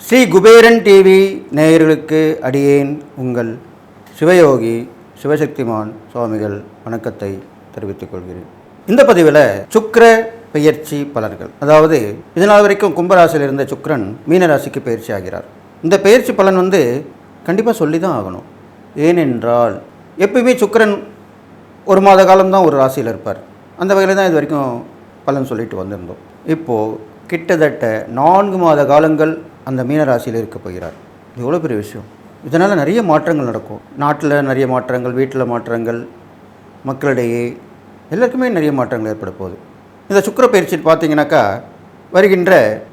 Sri Kuberan TV நேயர்களுக்கு அடியேன் உங்கள் சிவயோகி சிவசக்திமான் சுவாமிகள் வணக்கத்தை தெரிவித்துக் கொள்கிறேன். இந்த பதிவில் சுக்கிர பெயர்ச்சி பலன்கள், அதாவது இதனால் வரைக்கும் கும்பராசியில் இருந்த சுக்கிரன் மீனராசிக்கு பயிற்சி ஆகிறார். இந்த பயிற்சி பலன் கண்டிப்பாக சொல்லி தான் ஆகணும். ஏனென்றால் எப்பயுமே சுக்கிரன் ஒரு மாத காலம்தான் ஒரு ராசியில் இருப்பார். அந்த வகையில் தான் இது வரைக்கும் பலன் சொல்லிட்டு வந்திருந்தோம். இப்போது கிட்டத்தட்ட 4 மாத காலங்கள் அந்த மீனராசியில் இருக்க போகிறார். இது எவ்வளோ பெரிய விஷயம். இதனால் நிறைய மாற்றங்கள் நடக்கும். நாட்டில் நிறைய மாற்றங்கள், வீட்டில் மாற்றங்கள், மக்களிடையே எல்லாருக்குமே நிறைய மாற்றங்கள் ஏற்பட போகுது. இந்த சுக்கிர பயிற்சி பார்த்தீங்கன்னாக்கா வருகின்ற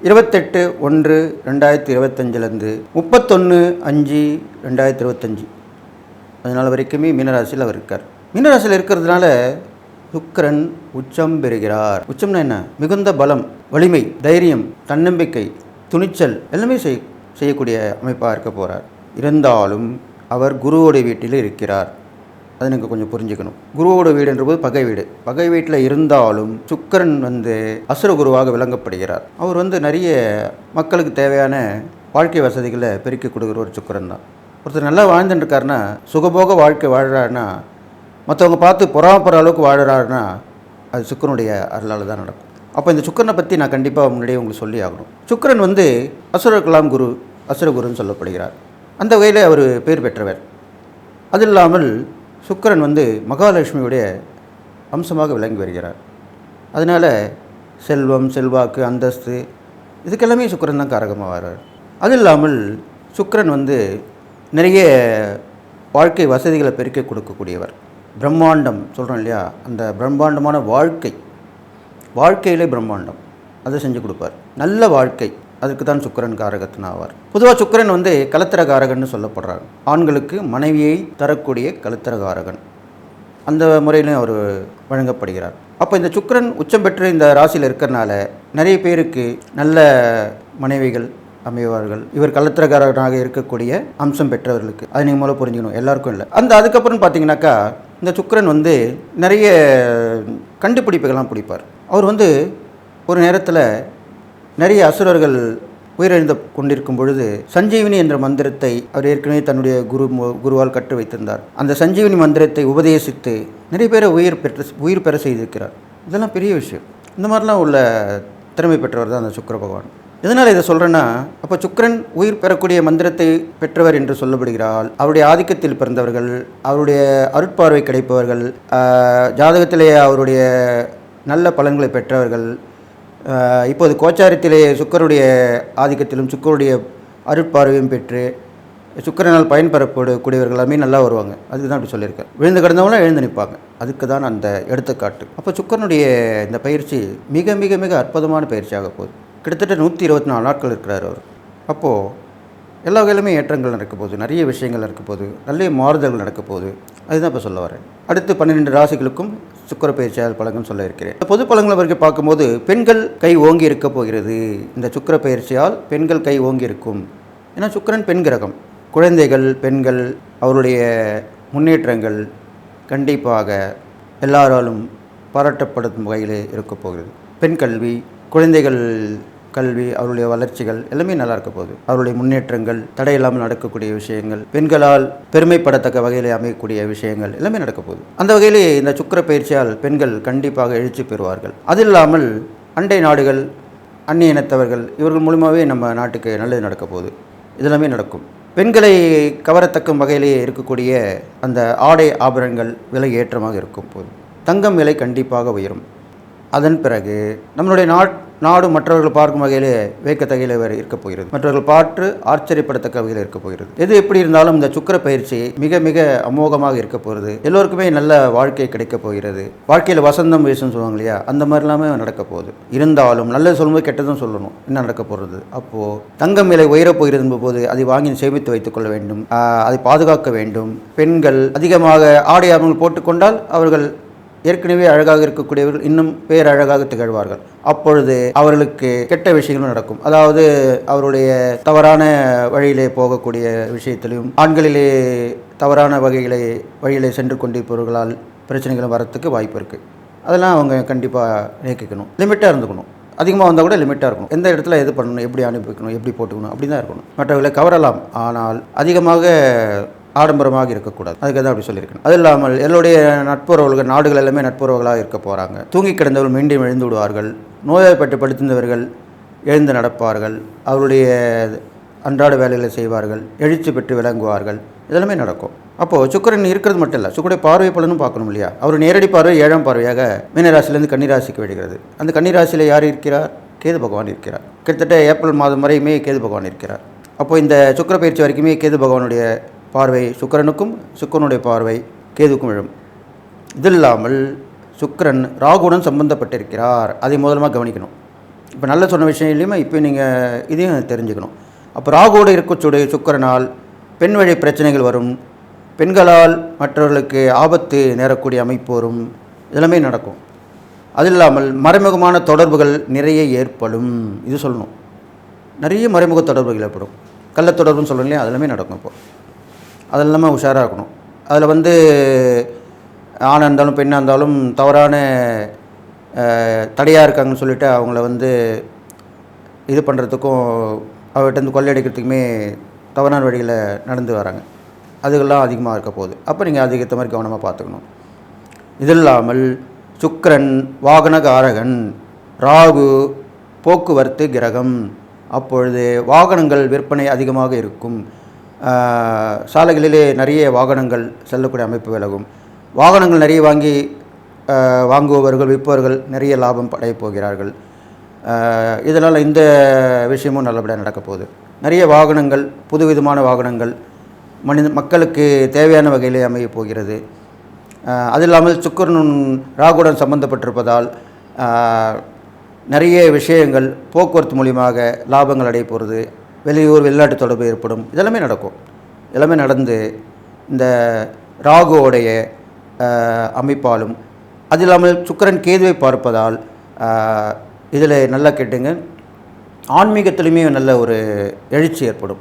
28/1/2025 31/5/2025 அதனால் வரைக்குமே மீனராசியில் அவர் இருக்கார். மீனராசியில் இருக்கிறதுனால சுக்கிரன் உச்சம் பெறுகிறார். உச்சம்னா என்ன? மிகுந்த பலம், வலிமை, தைரியம், தன்னம்பிக்கை, துணிச்சல் எல்லாமே செய்யக்கூடிய அமைப்பாக இருக்க போகிறார். இருந்தாலும் அவர் குருவோடைய வீட்டில் இருக்கிறார். அதை நீங்கள் கொஞ்சம் புரிஞ்சுக்கணும். குருவோட வீடுன்றபோது பகை வீடு. பகை வீட்டில் இருந்தாலும் சுக்கிரன் அசுர குருவாக விளங்கப்படுகிறார். அவர் நிறைய மக்களுக்கு தேவையான வாழ்க்கை வசதிகளை பெருக்கி கொடுக்குற ஒரு சுக்கிரன் தான். ஒருத்தர் நல்லா வாழ்ந்துட்டுருக்காருன்னா, சுகபோக வாழ்க்கை வாழ்கிறாருன்னா, மற்றவங்க பார்த்து பொறாமப்படுற அளவுக்கு வாழ்கிறாருன்னா அது சுக்கிரனுடைய அருளால் தான் நடக்கும். அப்போ இந்த சுக்கிரனை பற்றி நான் கண்டிப்பாக முன்னாடியே உங்களுக்கு சொல்லி ஆகணும். சுக்கிரன் அசுரகலாம் குரு, அசுரகுருன்னு சொல்லப்படுகிறார். அந்த வகையில் அவர் பேர் பெற்றவர். அது இல்லாமல் சுக்கிரன் மகாலட்சுமியுடைய அம்சமாக விளங்கி வருகிறார். அதனால் செல்வம், செல்வாக்கு, அந்தஸ்து இதுக்கெல்லாமே சுக்கிரன் தான் காரகமாக வர்றார். அது இல்லாமல் சுக்கிரன் நிறைய வாழ்க்கை வசதிகளை பெருக்கி கொடுக்கக்கூடியவர். பிரம்மாண்டம் சொல்கிறோம் இல்லையா, அந்த பிரம்மாண்டமான வாழ்க்கையிலே பிரம்மாண்டம் அதை செஞ்சு கொடுப்பார். நல்ல வாழ்க்கை, அதுக்கு தான் சுக்கிரன் காரகத்தின் ஆவார். பொதுவாக சுக்கிரன் கலத்திர காரகன்னு சொல்லப்படுறார். ஆண்களுக்கு மனைவியை தரக்கூடிய கலத்திர காரகன், அந்த முறையிலும் அவர் வழங்கப்படுகிறார். அப்போ இந்த சுக்கிரன் உச்சம் பெற்று இந்த ராசியில் இருக்கிறனால நிறைய பேருக்கு நல்ல மனைவிகள் அமைவார்கள். இவர் கலத்திரகாரனாக இருக்கக்கூடிய அம்சம் பெற்றவர்களுக்கு. அது நீங்கள் மூலம் புரிஞ்சுக்கணும், எல்லாருக்கும் இல்லை. அதுக்கப்புறம் பார்த்தீங்கன்னாக்கா இந்த சுக்கிரன் நிறைய கண்டுபிடிப்புகள்லாம் பிடிப்பார். அவர் ஒரு நேரத்தில் நிறைய அசுரர்கள் உயிரிழந்து கொண்டிருக்கும் பொழுது சஞ்சீவினி என்ற மந்திரத்தை அவர் ஏற்கனவே தன்னுடைய குருவால் கற்று வைத்திருந்தார். அந்த சஞ்சீவினி மந்திரத்தை உபதேசித்து நிறைய பேரை உயிர் பெற செய்திருக்கிறார். இதெல்லாம் பெரிய விஷயம். இந்த மாதிரிலாம் உள்ள திறமை பெற்றவர் தான் அந்த சுக்கிர பகவான். எதனால் இதை சொல்கிறேன்னா, அப்போ சுக்கிரன் உயிர் பெறக்கூடிய மந்திரத்தை பெற்றவர் என்று சொல்லப்படுகிறாள். அவருடைய ஆதிக்கத்தில் பிறந்தவர்கள், அவருடைய அருட்பார்வை கிடைப்பவர்கள், ஜாதகத்திலே அவருடைய நல்ல பலன்களை பெற்றவர்கள், இப்போது கோச்சாரத்திலே சுக்கிரனுடைய ஆதிக்கத்திலும் சுக்கிரனுடைய அருட்பார்வையும் பெற்று சுக்கிரனால் பயன்பெறக்கூடியவர்கள் எல்லாமே நல்லா வருவாங்க. அதுக்கு தான் அப்படி சொல்லியிருக்கார். விழுந்து கிடந்தவங்களும் எழுந்து நிற்பாங்க. அதுக்கு தான் அந்த எடுத்துக்காட்டு. அப்போ சுக்கிரனுடைய இந்த பயிற்சி மிக மிக மிக அற்புதமான பயிற்சியாக போகுது. கிட்டத்தட்ட 124 நாட்கள் இருக்கிறார் அவர். அப்போது எல்லா வகையிலுமே ஏற்றங்கள் நடக்க போகுது, நிறைய விஷயங்கள் நடக்க போகுது, நல்ல மாறுதல்கள் நடக்க போகுது. அதுதான் இப்போ சொல்ல வரேன். அடுத்து 12 ராசிகளுக்கும் சுக்கிர பயிற்சியால் பலன்கள் சொல்ல இருக்கிறேன். பொது பலன்களை வரைக்கும் பார்க்கும்போது பெண்கள் கை ஓங்கி இருக்க போகிறது. இந்த சுக்கிர பயிற்சியால் பெண்கள் கை ஓங்கி இருக்கும். ஏன்னா சுக்கிரன் பெண் கிரகம். குழந்தைகள், பெண்கள், அவருடைய முன்னேற்றங்கள் கண்டிப்பாக எல்லாராலும் பாராட்டப்படும் வகையில் இருக்க போகிறது. பெண் கல்வி, குழந்தைகள் கல்வி, அவருடைய வளர்ச்சிகள் எல்லாமே நல்லா இருக்க போகுது. அவருடைய முன்னேற்றங்கள், தடையில்லாமல் நடக்கக்கூடிய விஷயங்கள், பெண்களால் பெருமைப்படத்தக்க வகையில் அமையக்கூடிய விஷயங்கள் எல்லாமே நடக்க போகுது. அந்த வகையிலே இந்த சுக்கிர பயிற்சியால் பெண்கள் கண்டிப்பாக எழுச்சி பெறுவார்கள். அது இல்லாமல் அண்டை நாடுகள், அந்நிய இனத்தவர்கள் இவர்கள் மூலமாகவே நம்ம நாட்டுக்கு நல்லது நடக்க போகுது. இதெல்லாமே நடக்கும். பெண்களை கவரத்தக்கும் வகையிலேயே இருக்கக்கூடிய அந்த ஆடை ஆபரணங்கள் விலை ஏற்றமாக இருக்கும் போது தங்கம் விலை கண்டிப்பாக உயரும். அதன் பிறகு நம்மளுடைய நாடு மற்றவர்கள் பார்க்கும் வகையிலே வேக்கத்தகையில் இருக்க போகிறது. மற்றவர்கள் பார்த்து ஆச்சரியப்படத்தக்க வகையில் இருக்க போகிறது. எது எப்படி இருந்தாலும் இந்த சுக்கிர பயிற்சி மிக மிக அமோகமாக இருக்க போகிறது. எல்லோருக்குமே நல்ல வாழ்க்கை கிடைக்க போகிறது. வாழ்க்கையில் வசந்தம் வீசுன்னு சொல்லுவாங்க இல்லையா, அந்த மாதிரி எல்லாமே நடக்க போகுது. இருந்தாலும் நல்லது சொல்லும்போது கெட்டதும் சொல்லணும். என்ன நடக்க போகிறது? அப்போது தங்கம் விலை உயரப் போகிறது போது அதை வாங்கி சேமித்து வைத்துக் கொள்ள வேண்டும், அதை பாதுகாக்க வேண்டும். பெண்கள் அதிகமாக ஆடை ஆபரணங்கள் போட்டுக்கொண்டால் அவர்கள் ஏற்கனவே அழகாக இருக்கக்கூடியவர்கள் இன்னும் பேரழகாக திகழ்வார்கள். அப்பொழுது அவர்களுக்கு கெட்ட விஷயங்களும் நடக்கும். அதாவது அவருடைய தவறான வழியிலே போகக்கூடிய விஷயத்திலும் ஆண்களிலே தவறான வழியிலே சென்று கொண்டிருப்பவர்களால் பிரச்சனைகளும் வரத்துக்கு வாய்ப்பு இருக்குது. அதெல்லாம் அவங்க கண்டிப்பாக நீக்கிக்கணும். லிமிட்டாக இருந்துக்கணும். அதிகமாக வந்தால் கூட லிமிட்டாக இருக்கணும். எந்த இடத்துல எது பண்ணணும், எப்படி அனுப்பிக்கணும், எப்படி போட்டுக்கணும், அப்படி தான் இருக்கணும். மற்றவர்களை கவரலாம், ஆனால் அதிகமாக ஆடம்பரமாக இருக்கக்கூடாது. அதுக்கு தான் அப்படி சொல்லியிருக்கணும். அது இல்லாமல் எல்லோருடைய நட்புறவுகள், நாடுகள் எல்லாமே நட்புறவுகளாக இருக்க போகிறாங்க. தூங்கி கிடந்தவர்கள் மீண்டும் எழுந்து விடுவார்கள். நோய்வாய்ப்பட்டு படுத்திருந்தவர்கள் எழுந்து நடப்பார்கள். அவருடைய அன்றாட வேலைகளை செய்வார்கள். எழுச்சி பெற்று விளங்குவார்கள். இதெல்லாமே நடக்கும். அப்போது சுக்கிரன் இருக்கிறது மட்டும் இல்லை, சுக்கிரனுடைய பார்வை பலனும் பார்க்கணும் இல்லையா? அவர் நேரடி பார்வை 7ஆம் பார்வையாக மீனராசிலேருந்து கன்னிராசிக்கு விடுகிறது. அந்த கன்னிராசியில் யார் இருக்கிறார்? கேது பகவான் இருக்கிறார். கிட்டத்தட்ட ஏப்ரல் மாதம் வரையுமே கேது பகவான் இருக்கிறார். அப்போது இந்த சுக்கிர பயிற்சி வரைக்குமே கேது பகவானுடைய பார்வை சுக்கிரனுக்கும், சுக்கிரனுடைய பார்வை கேதுக்கும் விழும். இது இல்லாமல் சுக்கிரன் ராகுடன் சம்பந்தப்பட்டிருக்கிறார். அதை முதலமாக கவனிக்கணும். இப்போ நல்ல சொன்ன விஷயம் இல்லையுமா, இப்போ நீங்கள் இதையும் தெரிஞ்சுக்கணும். அப்போ ராகுவோடு இருக்கக்கூடிய சுக்கிரனால் பெண் வழி பிரச்சனைகள் வரும். பெண்களால் மற்றவர்களுக்கு ஆபத்து நேரக்கூடிய அமைப்பு வரும். இதெல்லாமே நடக்கும். அது இல்லாமல் மறைமுகமான தொடர்புகள் நிறைய ஏற்படும். இது சொல்லணும். நிறைய மறைமுக தொடர்புகள் ஏற்படும். கள்ள தொடர்புன்னு சொல்கிறோம் இல்லையா, அதெல்லாமே நடக்கும். இப்போது அது இல்லாமல் உஷாராக இருக்கணும். அதில் ஆணாக இருந்தாலும் பெண்ணாக இருந்தாலும் தவறான தடையாக இருக்காங்கன்னு சொல்லிவிட்டு அவங்கள இது பண்ணுறதுக்கும் அவர்கிட்ட கொள்ளையடிக்கிறதுக்குமே தவறான வழியில் நடந்து வராங்க. அதுக்கெல்லாம் அதிகமாக இருக்க போகுது. அப்போ நீங்கள் அதுக்கேற்ற மாதிரி கவனமாக பார்த்துக்கணும். இது இல்லாமல் சுக்கிரன் வாகனகாரகன், ராகு போக்குவரத்து கிரகம். அப்பொழுது வாகனங்கள் விற்பனை அதிகமாக இருக்கும். சாலைகளிலே நிறைய வாகனங்கள் செல்லக்கூடிய அமைப்பு விலகும். வாகனங்கள் நிறைய வாங்குபவர்கள் விற்பவர்கள் நிறைய லாபம் அடையப் போகிறார்கள். இதனால் இந்த விஷயமும் நல்லபடியாக நடக்க போகுது. நிறைய வாகனங்கள், புதுவிதமான வாகனங்கள் மக்களுக்கு தேவையான வகையிலே அமைய போகிறது. அது இல்லாமல் சுக்கிரன் ராகுடன் சம்பந்தப்பட்டிருப்பதால் நிறைய விஷயங்கள் போக்குவரத்து மூலியமாக லாபங்கள் அடைய போகிறது. வெளியூர் வெளிநாட்டு தொடர்பு ஏற்படும். இதெல்லாமே நடக்கும். எல்லாமே நடந்து இந்த ராகுவோடைய அமைப்பாலும், அது இல்லாமல் சுக்கிரன் கேதுவை பார்ப்பதால் இதில் நல்லா கேட்டுங்க, ஆன்மீகத்திலுமே நல்ல ஒரு எழுச்சி ஏற்படும்.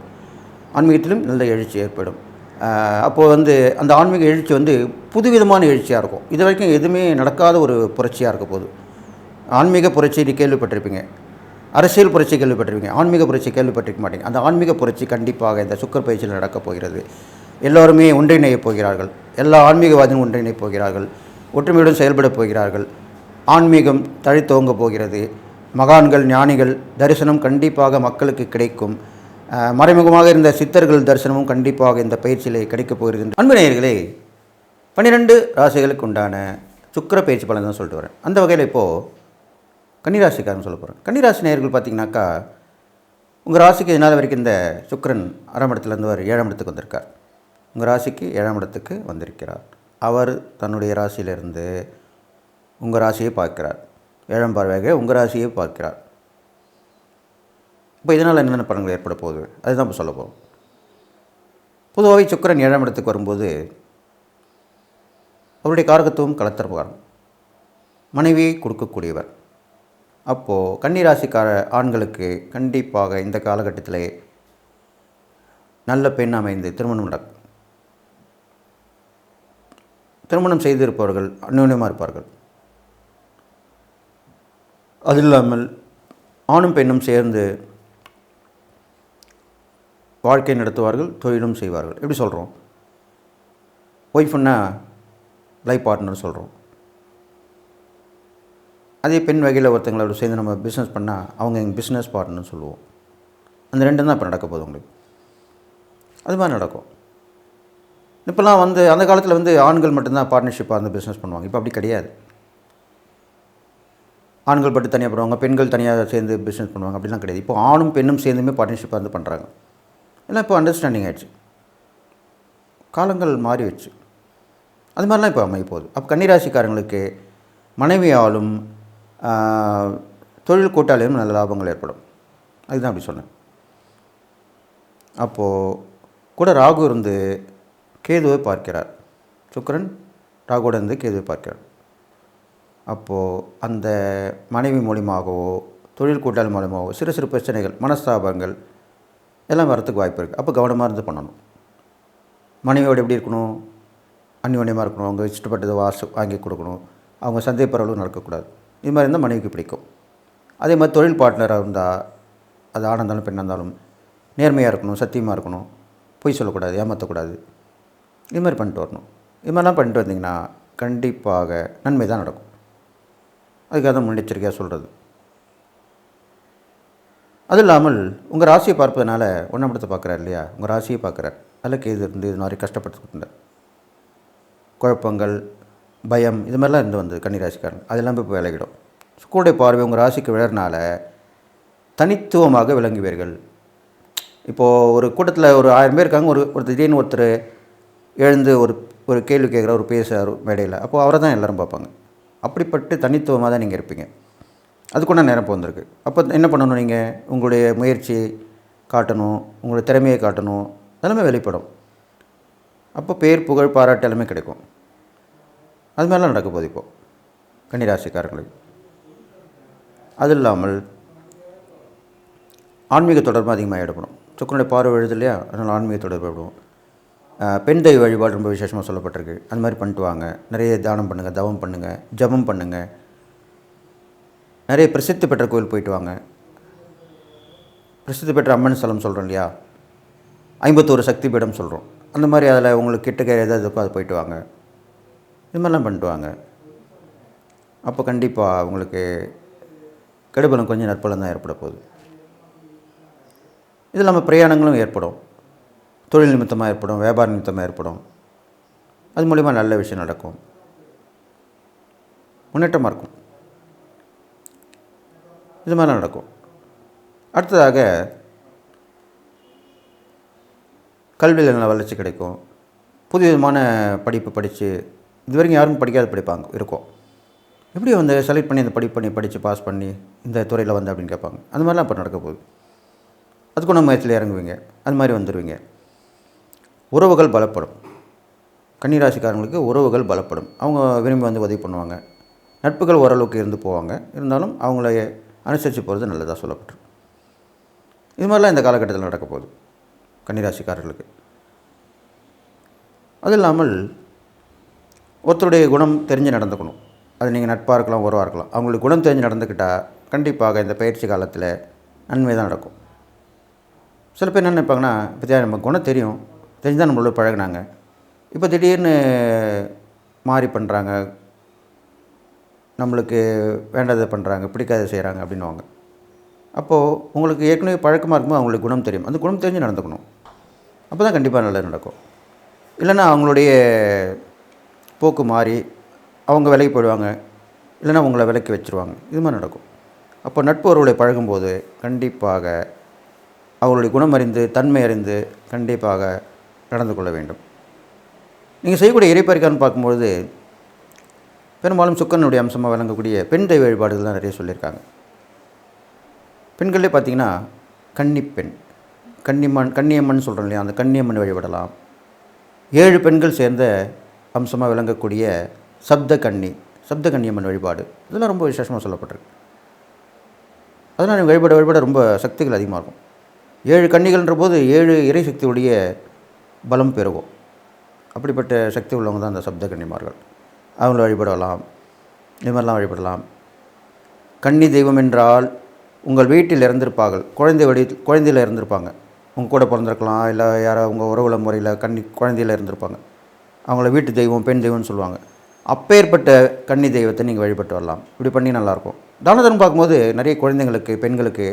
ஆன்மீகத்திலும் நல்ல எழுச்சி ஏற்படும். அப்போது அந்த ஆன்மீக எழுச்சி புதுவிதமான எழுச்சியாக இருக்கும். இது வரைக்கும் எதுவுமே நடக்காத ஒரு புரட்சியாக இருக்க போகுது. ஆன்மீக புரட்சி கேள்விப்பட்டிருப்பீங்க, அரசியல் புரட்சி கேள்விப்பட்டிருப்பீங்க, ஆன்மீக புரட்சி கேள்விப்பட்டிருக்க மாட்டீங்க. அந்த ஆன்மீக புரட்சி கண்டிப்பாக இந்த சுக்கிர பயிற்சியில் நடக்கப் போகிறது. எல்லோருமே ஒன்றிணையப் போகிறார்கள். எல்லா ஆன்மீகவாதியும் ஒன்றிணையப் போகிறார்கள். ஒற்றுமையுடன் செயல்பட போகிறார்கள். ஆன்மீகம் தழைத்தோங்க போகிறது. மகான்கள், ஞானிகள் தரிசனம் கண்டிப்பாக மக்களுக்கு கிடைக்கும். மறைமுகமாக இருந்த சித்தர்கள் தரிசனமும் கண்டிப்பாக இந்த பயிற்சியிலே கிடைக்கப் போகிறது. அன்பு நேயர்களே, 12 ராசிகளுக்கு உண்டான சுக்கிர பயிற்சி பலன் தான் சொல்லிட்டு வரேன். அந்த வகையில் இப்போது கன்னிராசிக்காரன் சொல்ல போகிறேன். கன்னிராசி நேயர்கள் பார்த்திங்கனாக்கா, உங்கள் ராசிக்கு இதனால் வரைக்கும் இந்த சுக்கிரன் 6ஆம் இடத்துலேருந்து 7ஆம் இடத்துக்கு வந்திருக்கார். உங்கள் ராசிக்கு 7ஆம் இடத்துக்கு வந்திருக்கிறார். அவர் தன்னுடைய ராசியிலிருந்து உங்கள் ராசியை பார்க்கிறார். 7ஆம் பார்வையாக உங்கள் ராசியை பார்க்கிறார். இப்போ இதனால் என்னென்ன பலன்கள் ஏற்பட போகுது அதுதான் இப்போ சொல்ல போகிறோம். பொதுவாகவே சுக்கிரன் 7ஆம் இடத்துக்கு வரும்போது அவருடைய காரகத்துவம் கலத்திரகாரம், மனைவியை கொடுக்கக்கூடியவர். அப்போது கன்னிராசிக்கார ஆண்களுக்கு கண்டிப்பாக இந்த காலகட்டத்திலே நல்ல பெண் அமைந்து திருமணம் நடக்கும். திருமணம் செய்திருப்பவர்கள் அந்யோன்யமாக இருப்பார்கள். அது இல்லாமல் ஆணும் பெண்ணும் சேர்ந்து வாழ்க்கை நடத்துவார்கள், தொழிலும் செய்வார்கள். எப்படி சொல்கிறோம்? ஒய்ஃப்னா லைஃப் பார்ட்னர் சொல்கிறோம். அதே பெண் வகையில் ஒருத்தங்களோட சேர்ந்து நம்ம பிஸ்னஸ் பண்ணால் அவங்க எங்கள் பிஸ்னஸ் பார்ட்னர்னு சொல்லுவோம். அந்த ரெண்டும் தான் இப்போ நடக்க போகுது உங்களுக்கு. அது மாதிரி நடக்கும். இப்போலாம் அந்த காலத்தில் ஆண்கள் மட்டும்தான் பார்ட்னர்ஷிப்பாக பிஸ்னஸ் பண்ணுவாங்க. இப்போ அப்படி கிடையாது. ஆண்கள் மட்டும் தனியாக பண்ணுவாங்க, பெண்கள் தனியாக சேர்ந்து பிஸ்னஸ் பண்ணுவாங்க, அப்படிலாம் கிடையாது. இப்போ ஆணும் பெண்ணும் சேர்ந்துமே பார்ட்னர்ஷிப்பாக பண்ணுறாங்க. எல்லாம் இப்போ அண்டர்ஸ்டாண்டிங் ஆகிடுச்சு. காலங்கள் மாறிடுச்சு. அது மாதிரிலாம் இப்போ அமைய போகுது. அப்போ கன்னிராசிக்காரங்களுக்கு மனைவியாலும் தொழில் கூட்டாளியும் நல்ல லாபங்கள் ஏற்படும். அதுதான் அப்படி சொன்னேன். அப்போது கூட ராகு இருந்து கேதுவை பார்க்கிறார். சுக்கிரன் ராகுவோடு இருந்து கேதுவை பார்க்கிறார். அப்போது அந்த மனைவி மூலியமாகவோ தொழில் கூட்டாளி மூலமாகவோ சிறு சிறு பிரச்சனைகள், மனஸ்தாபங்கள் எல்லாம் வரத்துக்கு வாய்ப்பு இருக்குது. அப்போ கவனமாக இருந்து பண்ணணும். மனைவியோடு எப்படி இருக்கணும்? அந்யோன்யமாக இருக்கணும். அவங்க இஷ்டப்பட்டதை வாங்கி கொடுக்கணும். அவங்க சந்தேகப்படுற நடக்கக்கூடாது. இது மாதிரி இருந்தால் மனைவிக்கு பிடிக்கும். அதே மாதிரி தொழில் பார்ட்னராக இருந்தால், அது ஆணாக இருந்தாலும் பெண்ணாக இருந்தாலும் நேர்மையாக இருக்கணும், சத்தியமாக இருக்கணும், பொய் சொல்லக்கூடாது, ஏமாற்றக்கூடாது. இது மாதிரி பண்ணிட்டு வரணும். இது மாதிரிலாம் பண்ணிட்டு வந்தீங்கன்னா கண்டிப்பாக நன்மை தான் நடக்கும். அதுக்காக தான் முன்னெச்சரிக்கையாக சொல்கிறது. அது இல்லாமல் உங்கள் ராசியை பார்ப்பதனால ஒன்றாம் இடத்தை பார்க்குறாரு இல்லையா, உங்கள் ராசியை பார்க்குறார். அதில் கேது இருந்து இது மாதிரி கஷ்டப்பட்டுருந்தார். குழப்பங்கள், பயம் இது மாதிரிலாம் இருந்து வந்தது கன்னிராசிக்காரன். அதெல்லாம் இப்போ விலகிடும். சுக்கிரனுடைய பார்வை உங்கள் ராசிக்கு விழறனால தனித்துவமாக விளங்குவீர்கள். இப்போது ஒரு கூட்டத்தில் ஒரு 1000 பேர் இருக்காங்க. ஒரு திடீர்னு ஒருத்தர் எழுந்து ஒரு கேள்வி கேட்குற ஒரு பேசுகிறார் மேடையில். அப்போது அவரை தான் எல்லோரும் பார்ப்பாங்க. அப்படிப்பட்டு தனித்துவமாக தான் நீங்கள் இருப்பீங்க. அதுக்குள்ள நேரம் வந்திருக்கு. அப்போ என்ன பண்ணணும், நீங்கள் உங்களுடைய முயற்சி காட்டணும், உங்களுடைய திறமையை காட்டணும், அதெல்லாமே வெளிப்படும். அப்போ பேர், புகழ், பாராட்டு எல்லாமே கிடைக்கும். அது மாதிரிலாம் நடக்க போகுது இப்போது கன்னிராசிக்காரங்களுக்கு. அது இல்லாமல் ஆன்மீக தொடர்பு அதிகமாக ஈடுபடும். சுக்கிரனுடைய பார்வை எழுது இல்லையா, அதனால் ஆன்மீக தொடர்பு ஏற்படும். பெண் தெய்வ வழிபாடு ரொம்ப விசேஷமாக சொல்லப்பட்டிருக்கு. அந்த மாதிரி பண்ணிட்டு வாங்க. நிறைய தானம் பண்ணுங்கள், தவம் பண்ணுங்கள், ஜபம் பண்ணுங்கள். நிறைய பிரசித்தி பெற்ற கோயில் போயிட்டு வாங்க. பிரசித்தி பெற்ற அம்மன் ஸ்தலம் சொல்கிறோம் இல்லையா, 51 சக்தி பீடம் சொல்கிறோம். அந்த மாதிரி அதில் உங்களுக்கு கிட்டக்க எதாவது இருக்கோ அது போயிட்டு வாங்க. இது மாதிரிலாம் பண்ணிட்டு வாங்க. அப்போ கண்டிப்பாக உங்களுக்கு கெடுபலம் கொஞ்சம் நற்பலம் தான் ஏற்பட போகுது. இது இல்லாமல் பிரயாணங்களும் ஏற்படும். தொழில் நிமித்தமாக ஏற்படும், வியாபார நிமித்தமாக ஏற்படும். அது மூலிமா நல்ல விஷயம் நடக்கும், முன்னேற்றமாக இருக்கும். இது மாதிரிலாம் நடக்கும். அடுத்ததாக கல்வியில் நல்ல வளர்ச்சி கிடைக்கும். புது விதமான படிப்பு படித்து இது வரைக்கும் யாரும் படிக்காத படிப்பாங்க இருக்கும். எப்படி வந்து செலக்ட் பண்ணி அந்த படித்து பாஸ் பண்ணி இந்த துறையில் வந்து அப்படின்னு கேட்பாங்க. அந்த மாதிரிலாம் இப்போ நடக்க போகுது. அதுக்கு நம்ம முயற்சியில் இறங்குவீங்க, அது மாதிரி வந்துடுவீங்க. உறவுகள் பலப்படும். கன்னிராசிக்காரங்களுக்கு உறவுகள் பலப்படும். அவங்க விரும்பி வந்து உதவி பண்ணுவாங்க. நட்புகள் ஓரளவுக்கு இருந்து போவாங்க. இருந்தாலும் அவங்கள அனுசரித்து போகிறது நல்லதாக சொல்லப்பட்டிருக்கு. இது மாதிரிலாம் இந்த காலகட்டத்தில் நடக்க போகுது கன்னிராசிக்காரர்களுக்கு. அது இல்லாமல் ஒருத்தருடைய குணம் தெரிஞ்சு நடந்துக்கணும். அது நீங்கள் நட்பாக இருக்கலாம், உறவாக இருக்கலாம். அவங்களுக்கு குணம் தெரிஞ்சு நடந்துக்கிட்டால் கண்டிப்பாக இந்த பயிற்சி காலத்தில் நன்மை தான் நடக்கும். சில பேர் என்ன நினைப்பாங்கன்னா, இப்போ நம்ம குணம் தெரிஞ்சு தான் நம்மளோட பழகினாங்க, இப்போ திடீர்னு மாறி பண்ணுறாங்க, நம்மளுக்கு வேண்டாததை பண்ணுறாங்க, பிடிக்காத செய்கிறாங்க அப்படின்னுவாங்க. அப்போது உங்களுக்கு ஏற்கனவே பழக்கமாக இருக்கும்போது அவங்களுக்கு குணம் தெரியும். அந்த குணம் தெரிஞ்சு நடந்துக்கணும். அப்போ தான் கண்டிப்பாக நல்லது நடக்கும். இல்லைன்னா அவங்களுடைய போக்கு மாறி அவங்க விலைக்கு போயிடுவாங்க, இல்லைன்னா உங்களை விலைக்கு வச்சுருவாங்க. இது மாதிரி நடக்கும். அப்போ நட்பு உறவுகளை பழகும்போது கண்டிப்பாக அவர்களுடைய குணம் அறிந்து, தன்மை அறிந்து கண்டிப்பாக நடந்து கொள்ள வேண்டும். நீங்கள் செய்யக்கூடிய இறைப்பறிக்கான்னு பார்க்கும்பொழுது பெரும்பாலும் சுக்கிரனுடைய அம்சமாக விளங்கக்கூடிய பெண் தெய்வ வழிபாடுகள் தான் நிறைய சொல்லியிருக்காங்க. பெண்களே பார்த்திங்கன்னா கன்னிப்பெண், கன்னியம்மன் சொல்கிறோம் இல்லையா, அந்த கன்னியம்மன் வழிபடலாம். 7 பெண்கள் சேர்ந்த அம்சமாக விளங்கக்கூடிய சப்த கன்னியம்மன் வழிபாடு, இதெல்லாம் ரொம்ப விசேஷமாக சொல்லப்பட்டிருக்கு. அதனால் நீங்கள் வழிபட ரொம்ப சக்திகள் அதிகமாக இருக்கும். 7 கன்னிகள்ன்ற போது 7 இறை சக்தியுடைய பலம் பெருகும். அப்படிப்பட்ட சக்தி உள்ளவங்க தான் அந்த சப்த கன்னிமார்கள். அவங்கள வழிபடலாம். இது மாதிரிலாம் வழிபடலாம். கன்னி தெய்வம் என்றால் உங்கள் வீட்டில் இறந்திருப்பார்கள், குழந்தையில் இருந்திருப்பாங்க. உங்கள் கூட பிறந்திருக்கலாம், இல்லை யாரோ உங்கள் உறவுல முறையில் குழந்தையில் இருந்திருப்பாங்க. அவங்கள வீட்டு தெய்வம், பெண் தெய்வம்னு சொல்லுவாங்க. அப்பேற்பட்ட கன்னி தெய்வத்தை நீங்கள் வழிபட்டு வரலாம். இப்படி பண்ணி நல்லாயிருக்கும். தானதனம் பார்க்கும்போது நிறைய குழந்தைங்களுக்கு, பெண்களுக்கு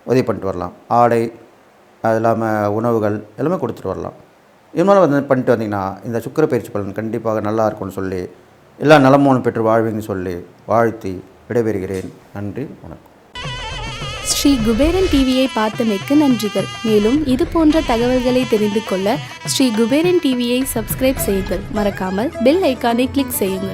உதவி பண்ணிட்டு வரலாம். ஆடை, அது இல்லாமல் உணவுகள் எல்லாமே கொடுத்துட்டு வரலாம். இது மாதிரி வந்து பண்ணிட்டு வந்தீங்கன்னா இந்த சுக்கிர பயிற்சி பலன் கண்டிப்பாக நல்லா இருக்கும்னு சொல்லி, எல்லா நலமும் பெற்று வாழ்வீங்கன்னு சொல்லி வாழ்த்தி விடைபெறுகிறேன். நன்றி, வணக்கம். ஸ்ரீ குபேரன் டிவியை பார்த்தமைக்கு நன்றிகள். மேலும் இது போன்ற தகவல்களை தெரிந்து கொள்ள ஸ்ரீ குபேரன் டிவியை சப்ஸ்கிரைப் செய்யுங்கள். மறக்காமல் பெல் ஐக்கானை கிளிக் செய்யுங்கள்.